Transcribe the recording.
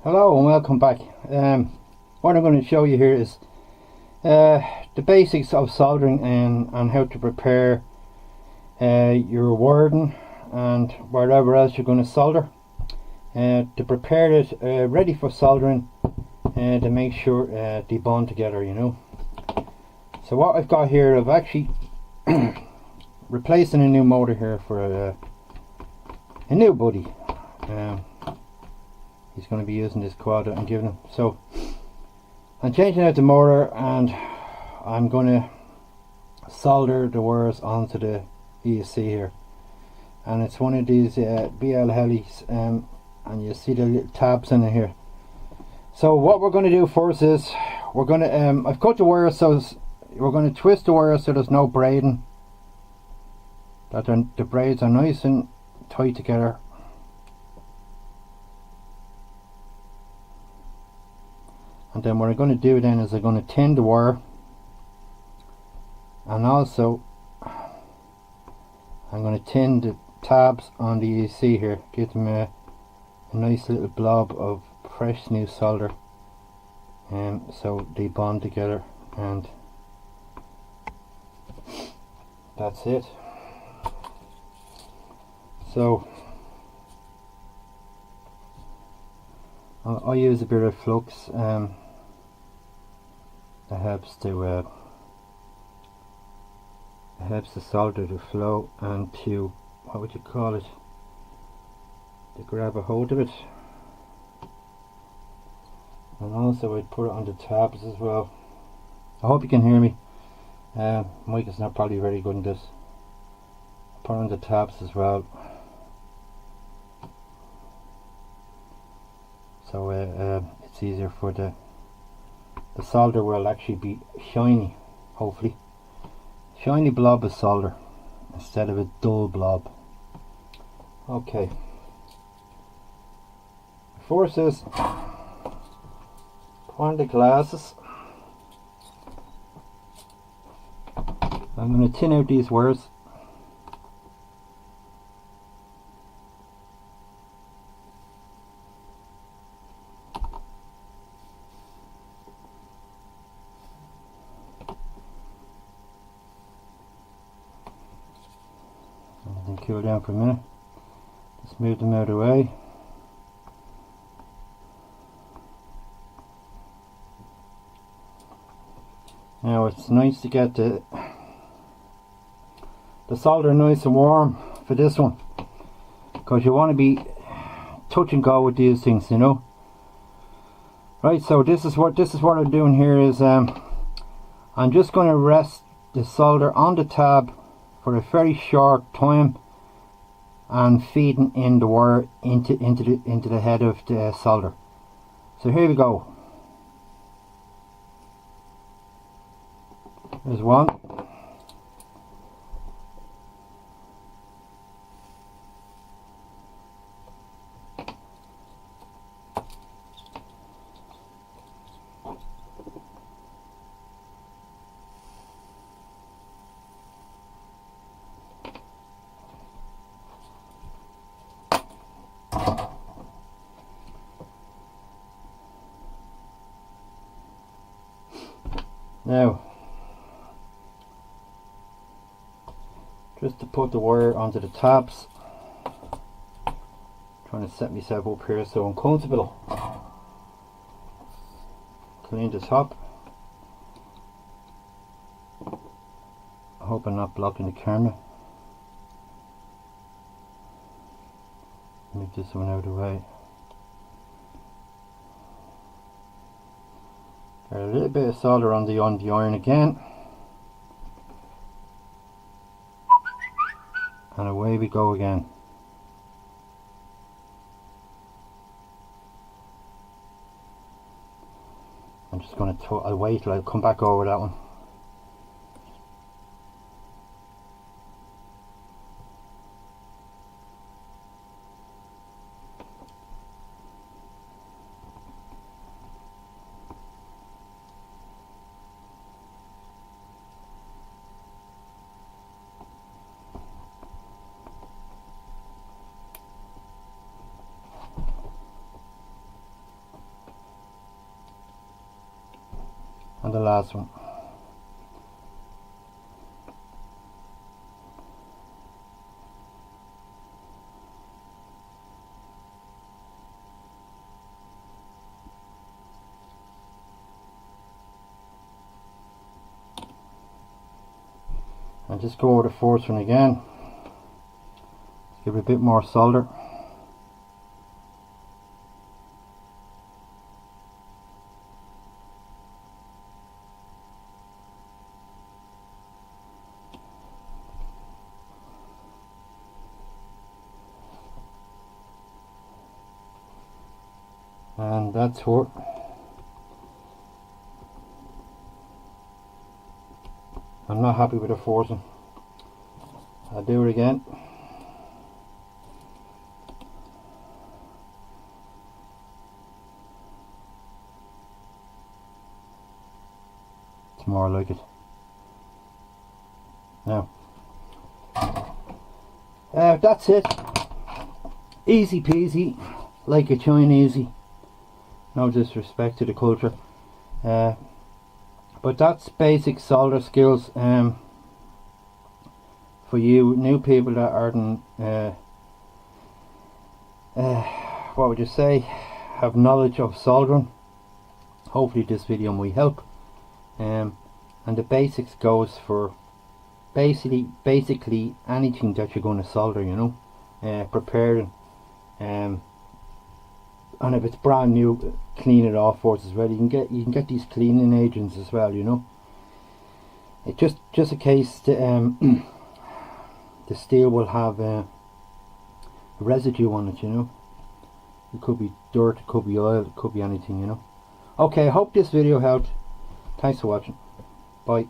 Hello and welcome back. What I'm going to show you here is the basics of soldering and how to prepare your wording and whatever else you're going to solder to prepare it ready for soldering and to make sure they bond together, you know. So what I've got here, I've actually replacing a new motor here for a new buddy. He's going to be using this quad that I'm giving him. So I'm changing out the motor and I'm going to solder the wires onto the ESC here, and it's one of these BL helis, and you see the little tabs in it here. So what we're going to do first is we're going to I've cut the wire, so we're going to twist the wire so there's no braiding, that the braids are nice and tight together. And then what I'm going to do then is I'm going to tin the wire, and also I'm going to tin the tabs on the EC here, give them a nice little blob of fresh new solder, so they bond together, and that's it. So I use a bit of flux that helps the solder to flow and to, what would you call it, to grab a hold of it. And also I'd put it on the tabs as well. I hope you can hear me. Mic is not probably very good in this. Put it on the tabs as well, so it's easier for the solder will actually be shiny, hopefully shiny blob of solder instead of a dull blob. Okay, first is put on the glasses. I'm going to tin out these wires. Cool down for a minute. Just move them out of the way. Now it's nice to get the solder nice and warm for this one, because you want to be touch and go with these things, you know. Right, so this is what I'm doing here is I'm just going to rest the solder on the tab for a very short time and feeding in the wire into the head of the solder. So here we go. There's one. Now, just to put the wire onto the tabs, trying to set myself up here so I'm comfortable. Clean the top. I hope I'm not blocking the camera. Move this one out of the way. Got a little bit of solder on the iron again, and away we go again. I'm just going to I'll wait till I come back over that one. and the last one. And just go over the fourth one again. Give it a bit more solder. And that's what. I'm not happy with the fourth one. I'll do it again. It's more like it. Now, that's it. Easy peasy, like a Chinese. No disrespect to the culture, but that's basic solder skills for you new people that aren't what would you say, have knowledge of soldering. Hopefully this video might help, and the basics goes for basically anything that you're going to solder, you know, preparing, and if it's brand new, clean it off first as well. You can get these cleaning agents as well, you know. It just a case that the steel will have a residue on it, you know. It could be dirt, it could be oil, it could be anything, you know. Okay, I hope this video helped. Thanks for watching. Bye.